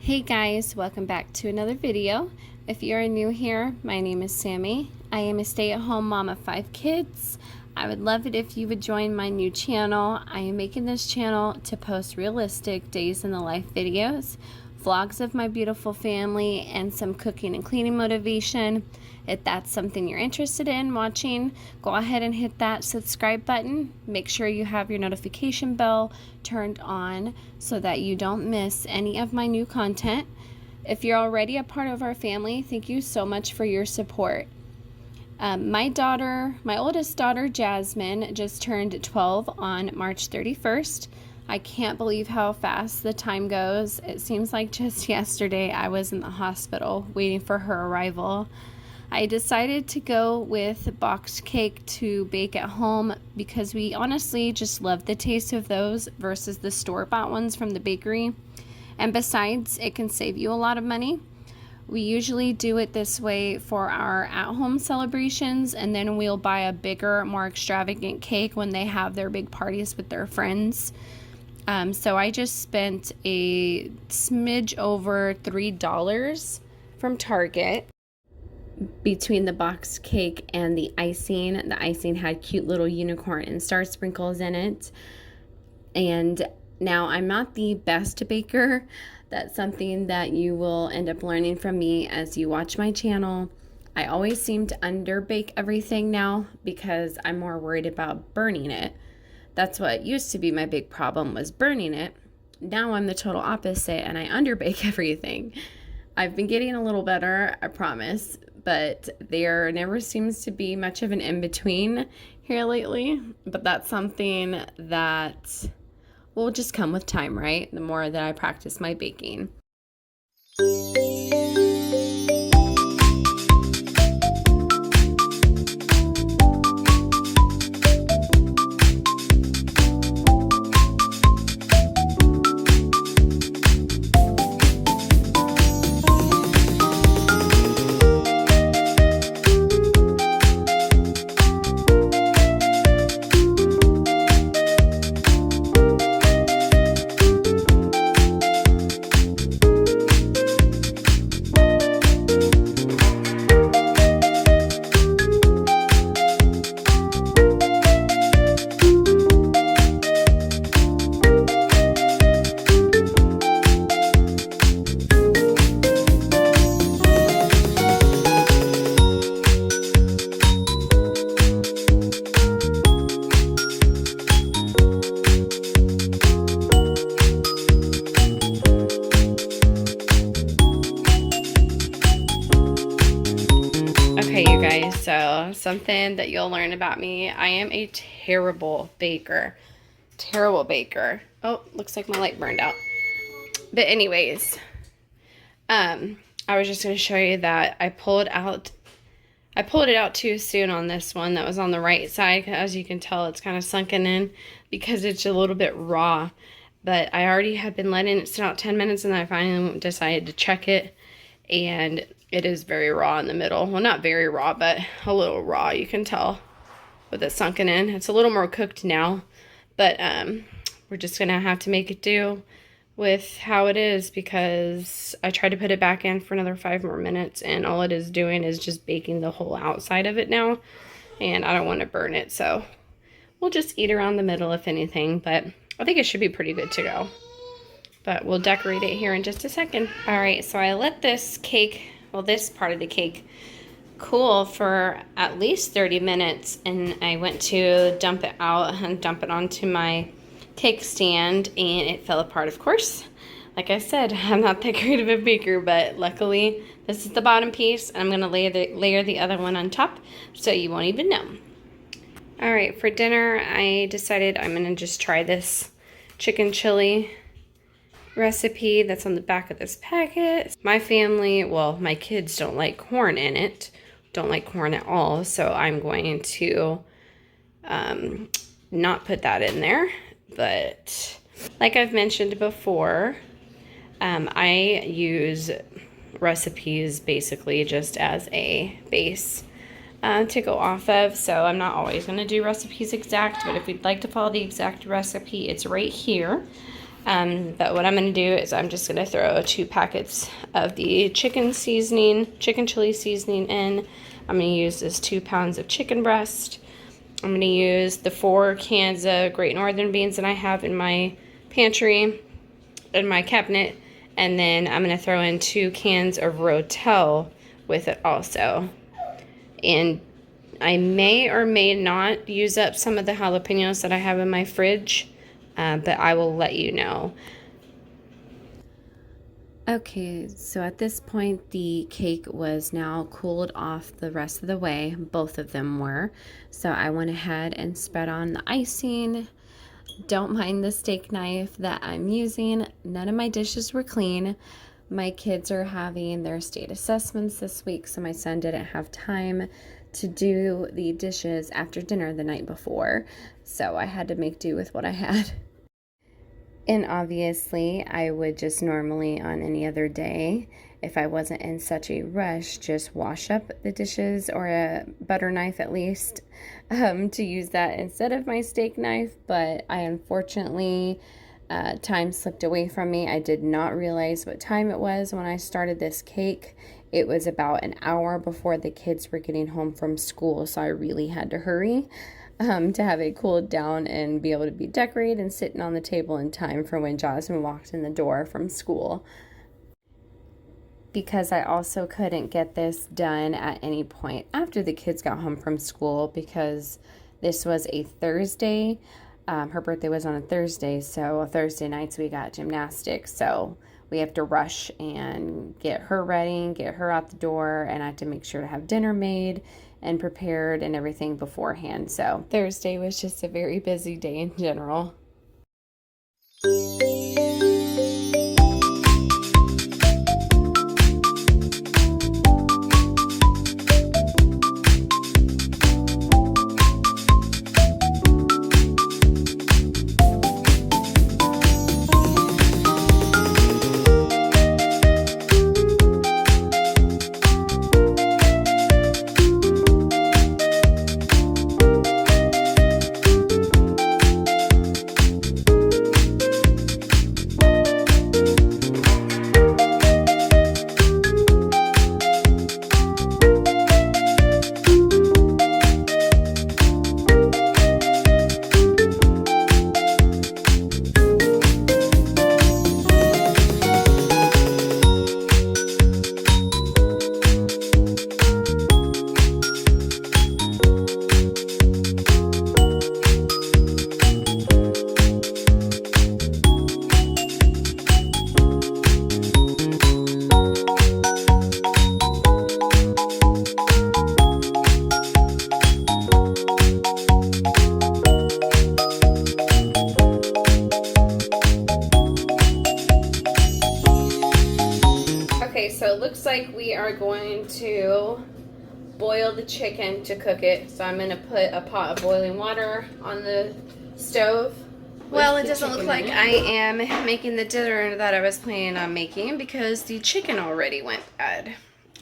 Hey guys, welcome back to another video. If you're new here, my name is Sammy. I am a stay-at-home mom of 5 kids. I would love it if you would join my new channel. I am making this channel to post realistic days in the life videos, vlogs of my beautiful family, and some cooking and cleaning motivation. If that's something you're interested in watching, go ahead and hit that subscribe button. Make sure you have your notification bell turned on so that you don't miss any of my new content. If you're already a part of our family, thank you so much for your support. My oldest daughter, Jazmine, just turned 12 on March 31st. I can't believe how fast the time goes. It seems like just yesterday I was in the hospital waiting for her arrival. I decided to go with boxed cake to bake at home because we honestly just love the taste of those versus the store-bought ones from the bakery. And besides, it can save you a lot of money. We usually do it this way for our at-home celebrations, and then we'll buy a bigger, more extravagant cake when they have their big parties with their friends. So I just spent a smidge over $3 from Target between the boxed cake and the icing. The icing had cute little unicorn and star sprinkles in it. And now I'm not the best baker. That's something that you will end up learning from me as you watch my channel. I always seem to underbake everything now because I'm more worried about burning it. That's what used to be my big problem, was burning it. Now I'm the total opposite and I underbake everything. I've been getting a little better, I promise, but there never seems to be much of an in-between here lately. But that's something that will just come with time, right? The more that I practice my baking. Okay, you guys, so something that you'll learn about me. I am a terrible baker. Terrible baker. Oh, looks like my light burned out. But anyways, I was just going to show you that I pulled it out too soon on this one that was on the right side. As you can tell, it's kind of sunken in because it's a little bit raw. But I already had been letting it sit out 10 minutes and I finally decided to check it. And it is very raw in the middle. Well, not very raw, but a little raw. You can tell with it sunken in. It's a little more cooked now, but we're just going to have to make it do with how it is because I tried to put it back in for another 5 more minutes, and all it is doing is just baking the whole outside of it now, and I don't want to burn it, so we'll just eat around the middle if anything, but I think it should be pretty good to go. But we'll decorate it here in just a second. All right, so I let this cake, well, this part of the cake, cool for at least 30 minutes. And I went to dump it out and dump it onto my cake stand, and it fell apart, of course. Like I said, I'm not that great of a baker, but luckily this is the bottom piece. And I'm gonna layer the other one on top so you won't even know. All right, for dinner, I decided I'm gonna just try this chicken chili recipe that's on the back of this packet. My family, well, my kids don't like corn in it, don't like corn at all, so I'm going to not put that in there. But like I've mentioned before, I use recipes basically just as a base to go off of, so I'm not always going to do recipes exact, but if you'd like to follow the exact recipe, it's right here. But what I'm going to do is I'm just going to throw 2 packets of the chicken chili seasoning in. I'm going to use this 2 pounds of chicken breast. I'm going to use the 4 cans of Great Northern beans that I have in my pantry, in my cabinet. And then I'm going to throw in 2 cans of Rotel with it also. And I may or may not use up some of the jalapenos that I have in my fridge. But I will let you know. Okay, so at this point the cake was now cooled off the rest of the way. Both of them were. So I went ahead and spread on the icing. Don't mind the steak knife that I'm using. None of my dishes were clean. My kids are having their state assessments this week, so my son didn't have time to do the dishes after dinner the night before. So I had to make do with what I had. And obviously, I would just normally on any other day, if I wasn't in such a rush, just wash up the dishes, or a butter knife at least, to use that instead of my steak knife. But I unfortunately, time slipped away from me. I did not realize what time it was when I started this cake. It was about an hour before the kids were getting home from school, so I really had to hurry. To have it cooled down and be able to be decorated and sitting on the table in time for when Jazmine walked in the door from school. Because I also couldn't get this done at any point after the kids got home from school, because this was a Thursday. Her birthday was on a Thursday, so Thursday nights we got gymnastics, so we have to rush and get her ready, get her out the door, and I have to make sure to have dinner made and prepared and everything beforehand. So Thursday was just a very busy day in general. Okay, so it looks like we are going to boil the chicken to cook it. So I'm going to put a pot of boiling water on the stove. Well, it doesn't look like I am making the dinner that I was planning on making, because the chicken already went bad.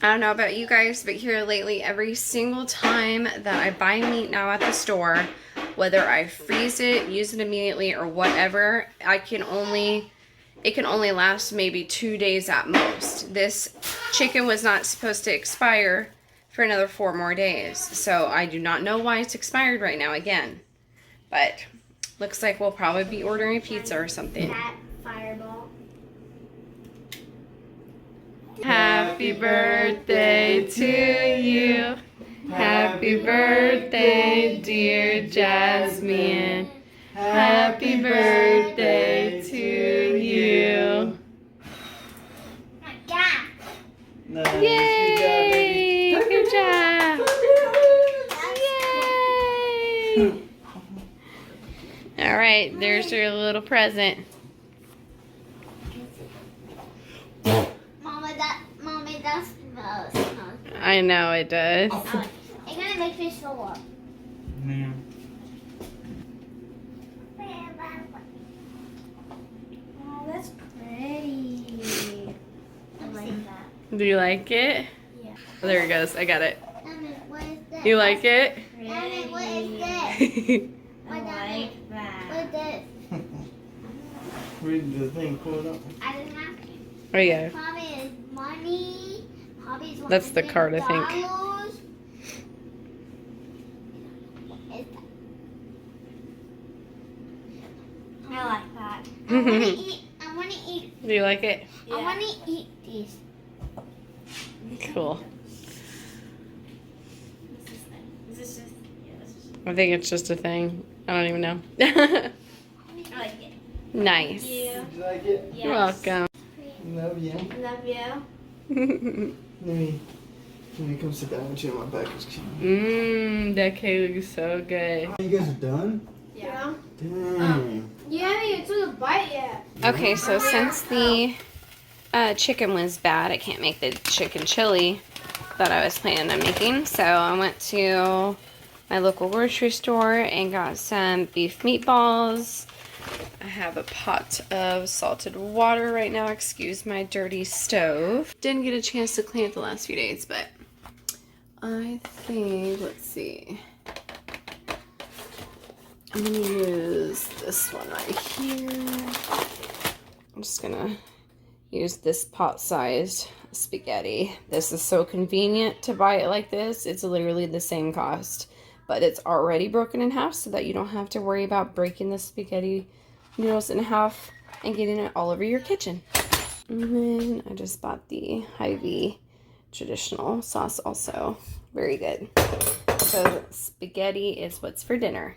I don't know about you guys, but here lately, every single time that I buy meat now at the store, whether I freeze it, use it immediately, or whatever, it can only last maybe 2 days at most. This chicken was not supposed to expire for another 4 more days. So I do not know why it's expired right now again. But looks like we'll probably be ordering pizza or something. Fireball. Happy birthday to you. Happy birthday, dear Jazmine. Happy birthday to you. Nice. Yay! Good job. Yay! All right, there's your little present. Mommy, that smells. I know it does. It's gonna make me throw up. Yeah. Oh, that's pretty. I like that. Do you like it? Yeah. Oh, there it goes. I got it. Mommy, what is that? You like it? Mommy, what is this? It What that? What is this? read the thing. Pull it up. I didn't have to. Oh yeah. Hobby is money. Hobby is $100. That's the card, I think. What is that? I like that. I want to eat. Do you like it? I want to eat these. Cool. Is this just? Yeah, this is. I think it's just a thing. I don't even know. I like it. Nice. Yeah. Did you like it? You're welcome. Love you. Love you. Let me come sit down and chill. My back is killing me. That cake looks so good. You guys are done? Yeah. Dang. You haven't even took a bite yet. Okay, so since the chicken was bad, I can't make the chicken chili that I was planning on making. So I went to my local grocery store and got some beef meatballs. I have a pot of salted water right now. Excuse my dirty stove. Didn't get a chance to clean it the last few days, but I think, let's see. I'm gonna use this one right here. I'm just gonna use this pot-sized spaghetti. This is so convenient to buy it like this. It's literally the same cost, but it's already broken in half so that you don't have to worry about breaking the spaghetti noodles in half and getting it all over your kitchen. And then I just bought the Hy-Vee traditional sauce also. Very good. So spaghetti is what's for dinner.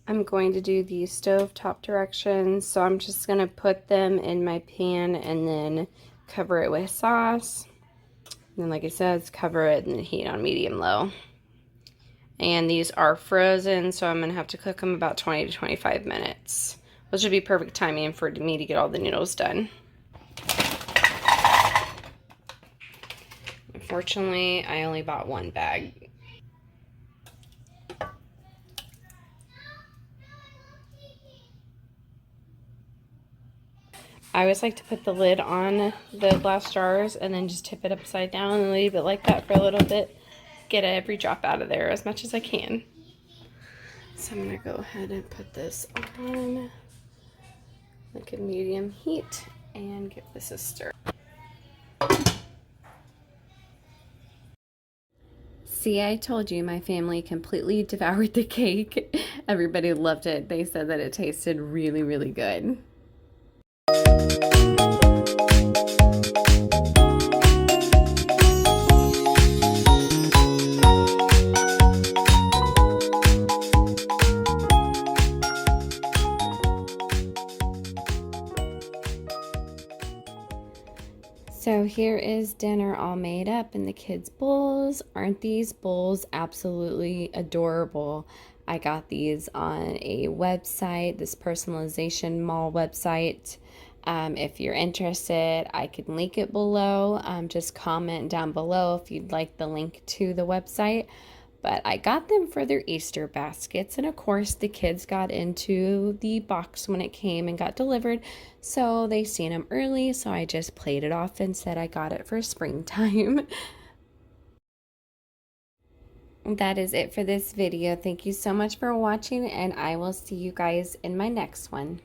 I'm going to do the stovetop directions, so I'm just going to put them in my pan and then cover it with sauce. And then, like I said, cover it and heat on medium-low. And these are frozen, so I'm going to have to cook them about 20 to 25 minutes, which would be perfect timing for me to get all the noodles done. Unfortunately, I only bought one bag. I always like to put the lid on the glass jars and then just tip it upside down and leave it like that for a little bit. Get every drop out of there as much as I can. So I'm going to go ahead and put this on like a medium heat and give this a stir. See, I told you my family completely devoured the cake. Everybody loved it. They said that it tasted really, really good. So here is dinner all made up in the kids' bowls. Aren't these bowls absolutely adorable? I got these on a website, this personalization mall website. If you're interested, I can link it below. Just comment down below if you'd like the link to the website. But I got them for their Easter baskets, and of course the kids got into the box when it came and got delivered, so they seen them early, so I just played it off and said I got it for springtime. That is it for this video. Thank you so much for watching, and I will see you guys in my next one.